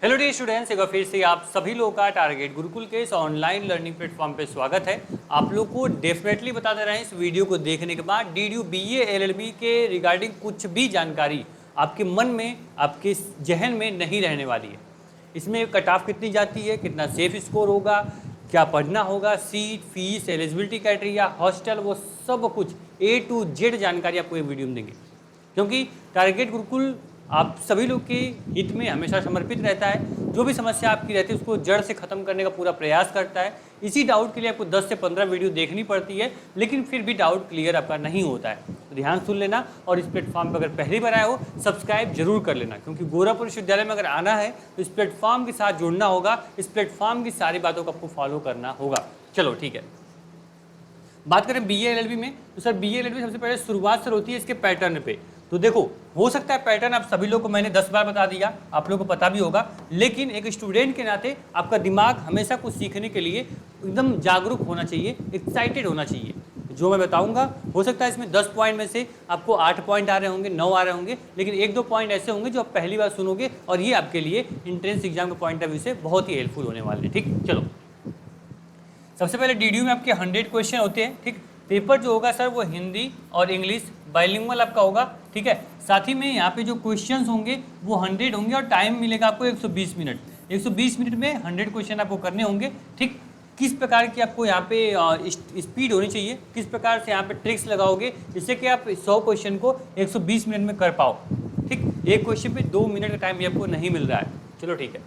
Hello dear students, एक बार फिर से आप सभी लोगों का टारगेट गुरुकुल के इस ऑनलाइन लर्निंग प्लेटफॉर्म पे स्वागत है। आप लोग को डेफिनेटली बता दे रहे हैं इस वीडियो को देखने के बाद डीडीयू बीए एलएलबी के रिगार्डिंग कुछ भी जानकारी आपके मन में, आपके जहन में नहीं रहने वाली है। इसमें कट ऑफ कितनी जाती है, कितना सेफ स्कोर होगा, क्या पढ़ना होगा, seat, fees, eligibility criteria, hostel, वो सब कुछ A to Z जानकारी आपको ये वीडियो में देंगे। क्योंकि टारगेट गुरुकुल आप सभी लोग के हित में हमेशा समर्पित रहता है। जो भी समस्या आपकी रहती है उसको जड़ से ख़त्म करने का पूरा प्रयास करता है। इसी डाउट के लिए आपको 10 से 15 वीडियो देखनी पड़ती है, लेकिन फिर भी डाउट क्लियर आपका नहीं होता है। तो ध्यान सुन लेना और इस प्लेटफॉर्म पर अगर पहली बार आए हो सब्सक्राइब जरूर कर लेना, क्योंकि गोरखपुर विश्वविद्यालय में अगर आना है तो इस प्लेटफॉर्म के साथ जुड़ना होगा। इस प्लेटफॉर्म की सारी बातों को आपको फॉलो करना होगा। चलो ठीक है, बात करें बीए एलएलबी में तो सर बीए एलएलबी सबसे पहले शुरुआत सर होती है इसके पैटर्न पे। तो देखो, हो सकता है पैटर्न आप सभी लोग को मैंने 10 बार बता दिया, आप लोगों को पता भी होगा, लेकिन एक स्टूडेंट के नाते आपका दिमाग हमेशा कुछ सीखने के लिए एकदम जागरूक होना चाहिए, एक्साइटेड होना चाहिए। जो मैं बताऊंगा हो सकता है इसमें 10 पॉइंट में से आपको 8 पॉइंट आ रहे होंगे, 9 आ रहे होंगे, लेकिन 1-2 पॉइंट ऐसे होंगे जो आप पहली बार सुनोगे और ये आपके लिए एंट्रेंस एग्जाम के पॉइंट ऑफ व्यू से बहुत ही हेल्पफुल होने वाले हैं। ठीक, चलो सबसे पहले डीडीयू में आपके 100 क्वेश्चन होते हैं। ठीक, पेपर जो होगा सर वो हिंदी और इंग्लिश बाइलिंगुअल आपका होगा। ठीक है, साथ ही में यहाँ पे जो क्वेश्चंस होंगे वो 100 होंगे और टाइम मिलेगा आपको 120 मिनट। 120 मिनट में 100 क्वेश्चन आपको करने होंगे। ठीक, किस प्रकार की आपको यहाँ पे स्पीड होनी चाहिए, किस प्रकार से यहाँ पे ट्रिक्स लगाओगे जिससे कि आप 100 क्वेश्चन को 120 मिनट में कर पाओ। ठीक, एक क्वेश्चन पे 2 मिनट का टाइम भी आपको नहीं मिल रहा है। चलो ठीक है,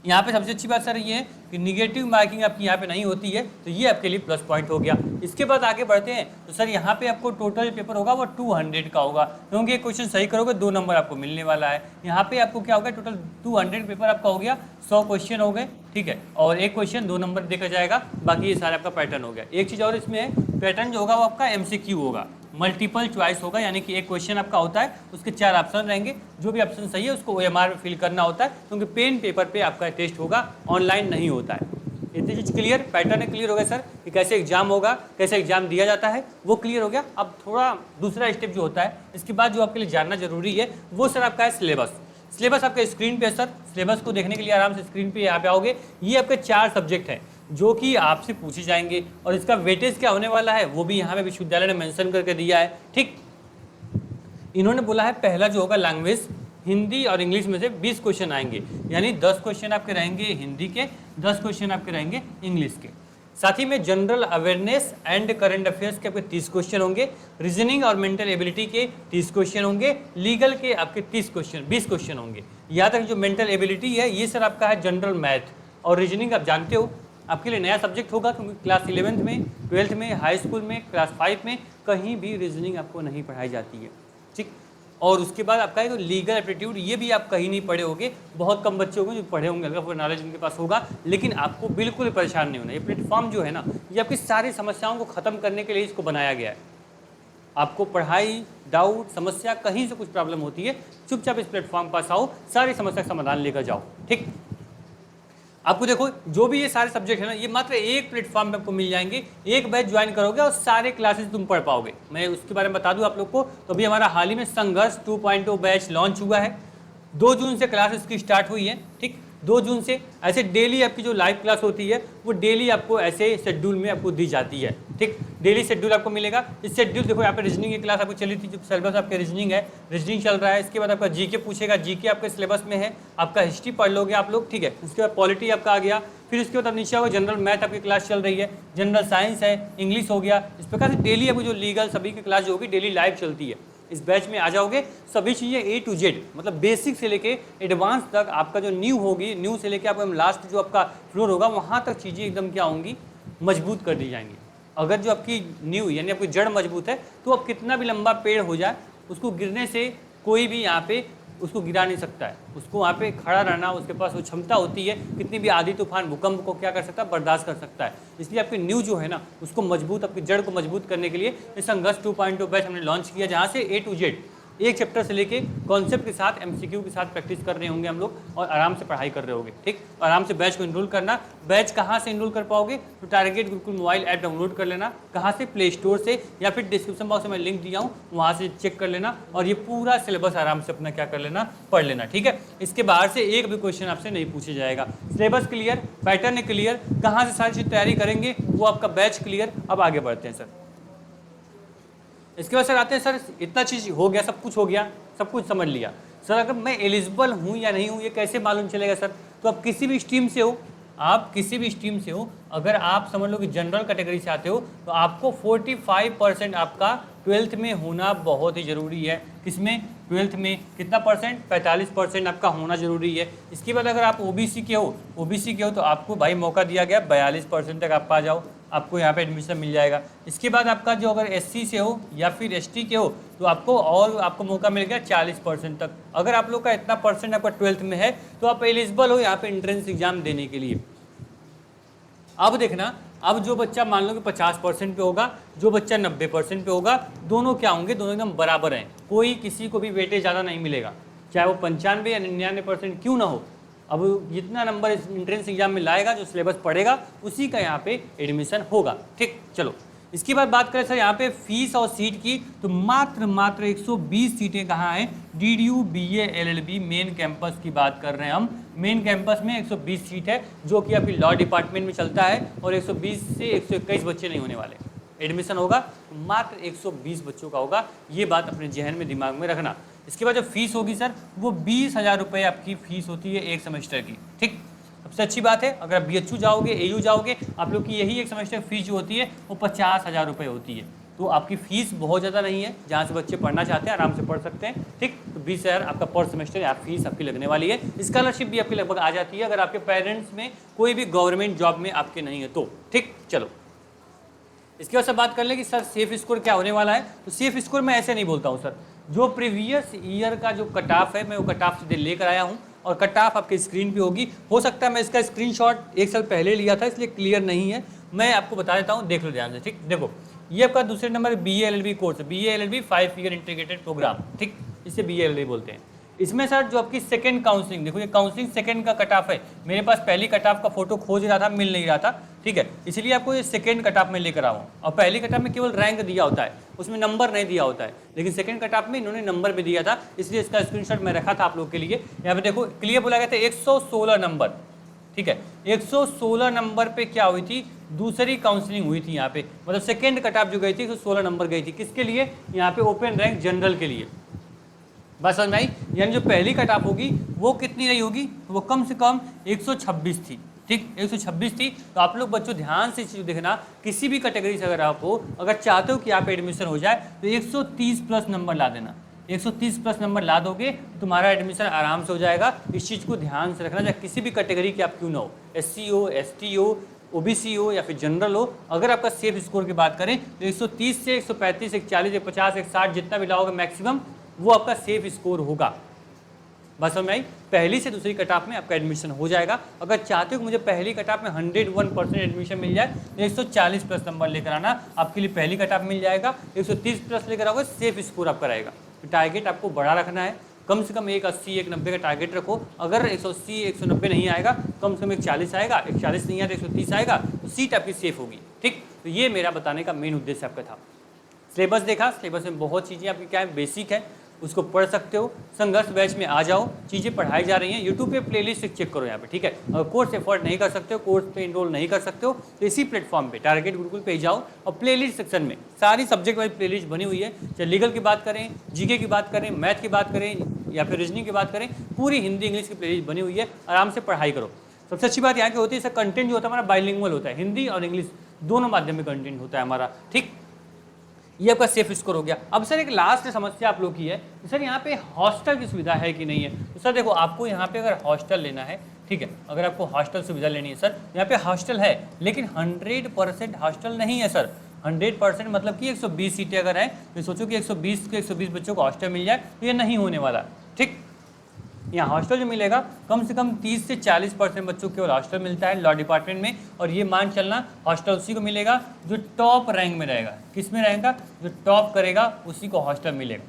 यहाँ पे सबसे अच्छी बात सर ये है कि निगेटिव मार्किंग आपकी यहाँ पे नहीं होती है, तो ये आपके लिए प्लस पॉइंट हो गया। इसके बाद आगे बढ़ते हैं तो सर यहाँ पे आपको टोटल पेपर होगा वो 200 का होगा, क्योंकि एक क्वेश्चन सही करोगे 2 नंबर आपको मिलने वाला है। यहाँ पे आपको क्या होगा, टोटल 200 पेपर आपका हो गया, 100 क्वेश्चन हो गए। ठीक है, और एक क्वेश्चन 2 नंबर देखा जाएगा, बाकी ये सारा आपका पैटर्न हो गया। एक चीज़ और इसमें है, पैटर्न जो होगा वो आपका MCQ होगा, मल्टीपल चॉइस होगा, यानी कि एक क्वेश्चन आपका होता है उसके 4 ऑप्शन रहेंगे, जो भी ऑप्शन सही है उसको OMR में फिल करना होता है, क्योंकि पेन पेपर पे आपका टेस्ट होगा, ऑनलाइन नहीं होता है। इतनी चीज़ क्लियर, पैटर्न क्लियर हो गया सर कि कैसे एग्जाम होगा, कैसे एग्जाम दिया जाता है, वो क्लियर हो गया। अब थोड़ा दूसरा स्टेप जो होता है इसके बाद जो आपके लिए जानना जरूरी है वो सर आपका है सिलेबस। सिलेबस आपका स्क्रीन पे है सर, सिलेबस को देखने के लिए आराम से स्क्रीन पे यहाँ पे आओगे। ये आपके 4 सब्जेक्ट हैं जो कि आपसे पूछे जाएंगे और इसका वेटेज क्या होने वाला है वो भी यहाँ पे विश्वविद्यालय ने मेंशन करके दिया है। ठीक, इन्होंने बोला है पहला जो होगा लैंग्वेज, हिंदी और इंग्लिश में से 20 क्वेश्चन आएंगे, यानी 10 क्वेश्चन आपके रहेंगे हिंदी के, 10 क्वेश्चन आपके रहेंगे इंग्लिश के। साथ ही में general awareness and current affairs के आपके 30 क्वेश्चन होंगे, रीजनिंग और मेंटल एबिलिटी के 30 क्वेश्चन होंगे, लीगल के आपके 20 क्वेश्चन होंगे। यहाँ तक जो मेंटल एबिलिटी है ये सर आपका है जनरल मैथ, और रीजनिंग आप जानते हो आपके लिए नया सब्जेक्ट होगा, क्योंकि क्लास 11th में, 12th में, हाई स्कूल में, क्लास 5 में कहीं भी रीजनिंग आपको नहीं पढ़ाई जाती है। ठीक, और उसके बाद आपका है तो लीगल एप्टीट्यूड, ये भी आप कहीं नहीं पढ़े होंगे, बहुत कम बच्चे होंगे जो पढ़े होंगे, हल्का फुल्का नॉलेज उनके पास होगा, लेकिन आपको बिल्कुल परेशान नहीं होना। ये प्लेटफॉर्म जो है ना, ये आपकी सारी समस्याओं को ख़त्म करने के लिए इसको बनाया गया है। आपको पढ़ाई, डाउट, समस्या कहीं से कुछ प्रॉब्लम होती है, चुपचाप इस प्लेटफॉर्म पास आओ, सारी समस्या का समाधान लेकर जाओ। ठीक, आपको देखो जो भी ये सारे सब्जेक्ट है ना, ये मात्र एक प्लेटफॉर्म पे आपको मिल जाएंगे। एक बैच ज्वाइन करोगे और सारे क्लासेस तुम पढ़ पाओगे। मैं उसके बारे में बता दूं आप लोग को, तो अभी हमारा हाल ही में संघर्ष 2.0 बैच लॉन्च हुआ है। 2 जून से क्लासेस की स्टार्ट हुई है। ठीक, 2 जून से ऐसे डेली आपकी जो लाइव क्लास होती है वो डेली आपको ऐसे शेड्यूल में आपको दी जाती है। ठीक, डेली शेड्यूल आपको मिलेगा। इस शेड्यूल देखो, यहाँ पे रीजनिंग की क्लास आपको चली थी, जो सिलेबस आपके रीजनिंग है, रीजनिंग चल रहा है। इसके बाद आपका जीके पूछेगा, जीके आपके सिलेबस में है, आपका हिस्ट्री पढ़ लोगे आप लोग। ठीक है, उसके बाद पॉलिटी आपका आ गया, फिर उसके बाद अब नीचे होगा जनरल मैथ आपकी क्लास चल रही है, जनरल साइंस है, इंग्लिश हो गया। इस प्रकार से डेली आपको जो लीगल सभी की क्लास जो होगी डेली लाइव चलती है। इस बैच में आ जाओगे, सभी चीज़ें A to Z, मतलब बेसिक से लेके एडवांस तक आपका जो न्यू होगी, न्यू से लेके आपका लास्ट जो आपका फ्लोर होगा वहाँ तक चीज़ें एकदम क्या होंगी, मजबूत कर दी जाएंगी। अगर जो आपकी न्यू यानी आपकी जड़ मजबूत है तो अब कितना भी लंबा पेड़ हो जाए उसको गिरने से कोई भी यहाँ पे उसको गिरा नहीं सकता है। उसको वहाँ पे खड़ा रहना, उसके पास वो क्षमता होती है, कितनी भी आंधी तूफान भूकंप को क्या कर सकता है, बर्दाश्त कर सकता है। इसलिए आपकी न्यू जो है ना उसको मजबूत, आपकी जड़ को मजबूत करने के लिए इस संघर्ष 2.0 बैच हमने लॉन्च किया, जहाँ से A to Z एक चैप्टर से लेके कॉन्सेप्ट के साथ एमसीक्यू के साथ प्रैक्टिस कर रहे होंगे हम लोग और आराम से पढ़ाई कर रहे होंगे। ठीक, आराम से बैच को इनरोल करना। बैच कहाँ से इनरोल कर पाओगे? तो target Gurukul mobile app download कर लेना। कहाँ से? प्ले स्टोर से, या फिर डिस्क्रिप्शन बॉक्स में लिंक दिया हूँ, वहाँ से चेक कर लेना और ये पूरा सिलेबस आराम से अपना क्या कर लेना, पढ़ लेना। ठीक है, इसके बाहर से एक भी क्वेश्चन आपसे नहीं पूछा जाएगा। सिलेबस क्लियर, पैटर्न क्लियर, कहाँ से सारी चीज़ तैयारी करेंगे, वो आपका बैच क्लियर। अब आगे बढ़ते हैं सर। इसके बाद सर आते हैं, सर इतना चीज़ हो गया, सब कुछ हो गया, सब कुछ समझ लिया। सर अगर मैं एलिजिबल हूँ या नहीं हूँ ये कैसे मालूम चलेगा सर? तो आप किसी भी स्ट्रीम से हो, आप किसी भी स्ट्रीम से हो, अगर आप समझ लो कि जनरल कैटेगरी से आते हो तो आपको 45% आपका 12th में होना बहुत ही ज़रूरी है। किसमें? 12th में। कितना परसेंट? 45% आपका होना ज़रूरी है। इसके बाद अगर आप ओबीसी के हो तो आपको भाई मौका दिया गया 42% तक आप आ जाओ, आपको यहाँ पे एडमिशन मिल जाएगा। इसके बाद आपका जो अगर एससी से हो या फिर एसटी के हो तो आपको मौका मिल गया 40% तक। अगर आप लोग का इतना परसेंट आपका 12th में है तो आप एलिजिबल हो यहाँ पे एंट्रेंस एग्जाम देने के लिए। अब देखना, अब जो बच्चा मान लो कि 50% पे होगा, जो बच्चा 90% पे होगा, दोनों क्या होंगे? दोनों एकदम बराबर हैं। कोई किसी को भी वेटेज ज़्यादा नहीं मिलेगा, चाहे वो 95 या 99% क्यों ना हो। अब जितना नंबर इस एंट्रेंस एग्जाम में लाएगा, जो सिलेबस पढ़ेगा, उसी का यहाँ पे एडमिशन होगा। ठीक, चलो इसके बाद बात करें सर यहाँ पे फीस और सीट की, तो मात्र 120 सीटें कहाँ हैं? DDU BA LLB main campus की बात कर रहे हैं हम। मेन कैंपस में 120 सीट है, जो कि अभी लॉ डिपार्टमेंट में चलता है, और 120 से 121 बच्चे नहीं होने वाले। एडमिशन होगा मात्र 120 बच्चों का होगा, ये बात अपने जहन में दिमाग में रखना। इसके बाद जो फीस होगी सर, वो 20,000 रुपये आपकी फ़ीस होती है एक सेमेस्टर की। ठीक, सबसे अच्छी बात है, अगर आप BHU जाओगे, AU जाओगे, आप लोग की यही एक सेमेस्टर फीस जो होती है वो 50,000 रुपये होती है। तो आपकी फ़ीस बहुत ज़्यादा नहीं है, जहाँ से बच्चे पढ़ना चाहते हैं आराम से पढ़ सकते हैं। ठीक, तो 20,000 आपका पर सेमेस्टर आप फीस आपकी लगने वाली है। स्कॉलरशिप भी आपकी लगभग आ जाती है अगर आपके पेरेंट्स में कोई भी गवर्नमेंट जॉब में आपके नहीं है तो। ठीक, चलो इसके बाद से बात कर ले कि सर सेफ स्कोर क्या होने वाला है। तो सेफ स्कोर मैं ऐसे नहीं बोलता हूँ सर, जो प्रीवियस ईयर का जो कट ऑफ है मैं वो कट ऑफ सीधे लेकर आया हूँ और कट ऑफ आपके स्क्रीन पे होगी। हो सकता है मैं इसका स्क्रीनशॉट एक साल पहले लिया था इसलिए क्लियर नहीं है, मैं आपको बता देता हूँ, देख लो ध्यान से। ठीक, देखो ये आपका दूसरे नंबर BA LLB कोर्स है, BA LLB 5 year integrated programme. ठीक, इसे BA LLB बोलते हैं। इसमें सर जो आपकी सेकंड काउंसलिंग, देखो ये काउंसलिंग सेकंड का कट ऑफ है। मेरे पास पहली कट ऑफ का फोटो खोज रहा था, मिल नहीं रहा था। ठीक है, इसलिए आपको ये सेकंड कट ऑफ में लेकर आऊँ। और पहली कट ऑफ में केवल रैंक दिया होता है, उसमें नंबर नहीं दिया होता है, लेकिन सेकंड कट ऑफ में इन्होंने नंबर भी दिया था, इसलिए इसका स्क्रीनशॉट मैं रखा था आप लोग के लिए। यहाँ पे देखो क्लियर बोला गया था 116 नंबर। ठीक है, 116 नंबर पे क्या हुई थी? दूसरी काउंसलिंग हुई थी यहाँ पे, मतलब सेकंड कट ऑफ जो गई थी 116 नंबर गई थी। किसके लिए? यहाँ पे ओपन रैंक जनरल के लिए। बस समझ में आई? यानी जो पहली कट ऑफ होगी वो कितनी रही होगी? वो कम से कम 126 थी। ठीक, 126 थी। तो आप लोग बच्चों ध्यान से चीज़ देखना, किसी भी कैटेगरी से अगर आप हो, अगर चाहते हो कि आप एडमिशन हो जाए तो 130 प्लस नंबर ला देना। 130 प्लस नंबर ला दोगे तो तुम्हारा एडमिशन आराम से हो जाएगा। इस चीज़ को ध्यान से रखना, चाहे किसी भी कैटेगरी की आप क्यों ना हो, SC हो, ST हो, OBC हो या फिर जनरल हो। अगर आपका सेफ स्कोर की बात करें तो 130 से 135, 140, 150, 160 जितना भी लाओगे मैक्सिमम, वो आपका सेफ स्कोर होगा। बस समझ में आई? पहली से दूसरी कट ऑफ में आपका एडमिशन हो जाएगा। अगर चाहते हो कि मुझे पहली कट ऑफ में 101% एडमिशन मिल जाए तो 140 प्लस नंबर लेकर आना, आपके लिए पहली कट ऑफ मिल जाएगा। 130 प्लस लेकर आओगे, सेफ स्कोर आपका रहेगा। तो टारगेट आपको बड़ा रखना है, कम से कम 180, 190 का टारगेट रखो। अगर 180, 190 नहीं आएगा, कम से कम 140 आएगा, 140 नहीं आया तो 130 आएगा, तो सीट आपकी सेफ होगी। ठीक, तो ये मेरा बताने का मेन उद्देश्य आपका था। सिलेबस देखा, सिलेबस में बहुत चीज़ें आपकी क्या है, बेसिक है, उसको पढ़ सकते हो। संघर्ष बैच में आ जाओ, चीज़ें पढ़ाई जा रही हैं। यूट्यूब पे प्लेलिस्ट चेक करो यहाँ पे। ठीक है, अगर कोर्स एफर्ट नहीं कर सकते हो, कोर्स पे इनरोल नहीं कर सकते हो, तो इसी प्लेटफॉर्म पे टारगेट गुरुकुल पे जाओ और प्लेलिस्ट सेक्शन में सारी सब्जेक्ट वाइज प्लेलिस्ट बनी हुई है। चाहे लीगल की बात करें, GK की बात करें, मैथ की बात करें या फिर रीजनिंग की बात करें, पूरी हिंदी इंग्लिश की प्लेलिस्ट बनी हुई है। आराम से पढ़ाई करो। सबसे अच्छी बात यहाँ की होती है, इसका कंटेंट जो होता है हमारा बाइलिंगुअल होता है, हिंदी और इंग्लिश दोनों माध्यम में कंटेंट होता है हमारा। ठीक, ये आपका सेफ स्कोर हो गया। अब सर एक लास्ट समस्या आप लोग की है, सर यहाँ पे हॉस्टल की सुविधा है कि नहीं है। तो सर देखो, आपको यहाँ पे अगर हॉस्टल लेना है, ठीक है, अगर आपको हॉस्टल सुविधा लेनी है सर, यहाँ पे हॉस्टल है, लेकिन 100% हॉस्टल नहीं है सर। 100% मतलब कि 120 सीटें अगर हैं तो सोचो कि 120 के 120 बच्चों को हॉस्टल मिल जाए, तो ये नहीं होने वाला। ठीक, यहाँ हॉस्टल जो मिलेगा कम से कम 30 से 40% बच्चों को केवल हॉस्टल मिलता है लॉ डिपार्टमेंट में। और ये मान चलना, हॉस्टल उसी को मिलेगा जो टॉप रैंक में रहेगा। किस में रहेगा? जो टॉप करेगा उसी को हॉस्टल मिलेगा।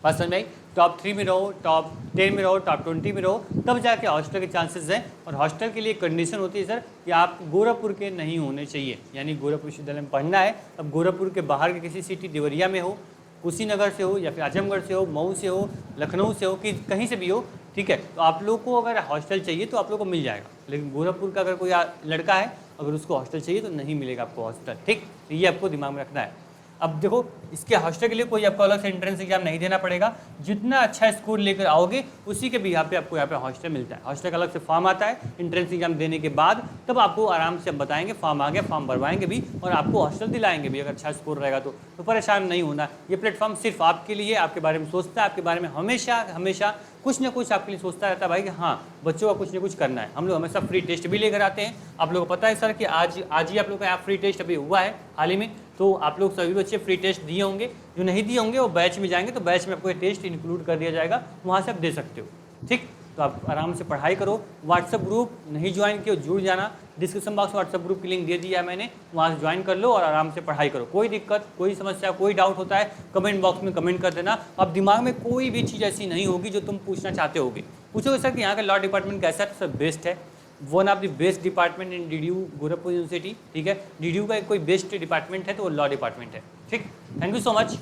बात समझ में आई? टॉप 3 में रहो, टॉप 10 में रहो, टॉप 20 में रहो, तब जाके हॉस्टल के चांसेस हैं। और हॉस्टल के लिए कंडीशन होती है सर कि आप गोरखपुर के नहीं होने चाहिए, यानी गोरखपुर विश्वविद्यालय में पढ़ना है। अब गोरखपुर के बाहर के किसी सिटी, देवरिया में हो, कुशीनगर से हो, या फिर आजमगढ़ से हो, मऊ से हो, लखनऊ से हो, कि कहीं से भी हो, ठीक है, तो आप लोग को अगर हॉस्टल चाहिए तो आप लोग को मिल जाएगा। लेकिन गोरखपुर का अगर कोई लड़का है, अगर उसको हॉस्टल चाहिए तो नहीं मिलेगा आपको हॉस्टल, ठीक। तो ये आपको दिमाग में रखना है। अब देखो, इसके हॉस्टल के लिए कोई आपको अलग से एंट्रेंस एग्जाम नहीं देना पड़ेगा। जितना अच्छा स्कोर लेकर आओगे उसी के भी यहाँ पे आपको यहाँ पे हॉस्टल मिलता है। हॉस्टल का अलग से फॉर्म आता है एंट्रेंस एग्जाम देने के बाद, तब आपको आराम से बताएंगे फॉर्म आ गया, फॉर्म भरवाएंगे भी और आपको हॉस्टल दिलाएंगे भी अगर अच्छा स्कोर रहेगा तो परेशान नहीं होना। ये प्लेटफॉर्म सिर्फ आपके लिए, आपके बारे में सोचता है, आपके बारे में हमेशा हमेशा कुछ ना कुछ आपके लिए सोचता रहता है भाई कि हाँ बच्चों का कुछ ना कुछ करना है। हम लोग हमेशा फ्री टेस्ट भी लेकर आते हैं। आप लोगों को पता है सर कि आज ही आप लोग का यहाँ फ्री टेस्ट अभी हुआ है हाल ही में, तो आप लोग सभी बच्चे फ्री टेस्ट दिए होंगे। जो नहीं दिए होंगे वो बैच में जाएंगे तो बैच में आपको ये टेस्ट इंक्लूड कर दिया जाएगा, वहाँ से आप दे सकते हो, ठीक। तो आप आराम से पढ़ाई करो। व्हाट्सअप ग्रुप नहीं ज्वाइन किया जुड़ जाना, डिस्क्रिप्शन बॉक्स में व्हाट्सअप ग्रुप की लिंक दे दिया है मैंने, वहाँ से ज्वाइन कर लो और आराम से पढ़ाई करो। कोई दिक्कत, कोई समस्या, कोई डाउट होता है कमेंट बॉक्स में कमेंट कर देना। अब दिमाग में कोई भी चीज़ ऐसी नहीं होगी जो तुम पूछना चाहते होगे। पूछोगे सर कि यहाँ का लॉ डिपार्टमेंट कैसा है, तो सर बेस्ट है, one of the best department in DDU Gorakhpur university, ठीक है। DDU का एक कोई बेस्ट डिपार्टमेंट है तो वो लॉ डिपार्टमेंट है, ठीक। Thank you so much.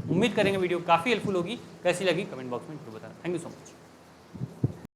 उम्मीद करेंगे वीडियो काफ़ी हेल्पफुल होगी। कैसी लगी कमेंट बॉक्स में जरूर बताना। Thank you so much.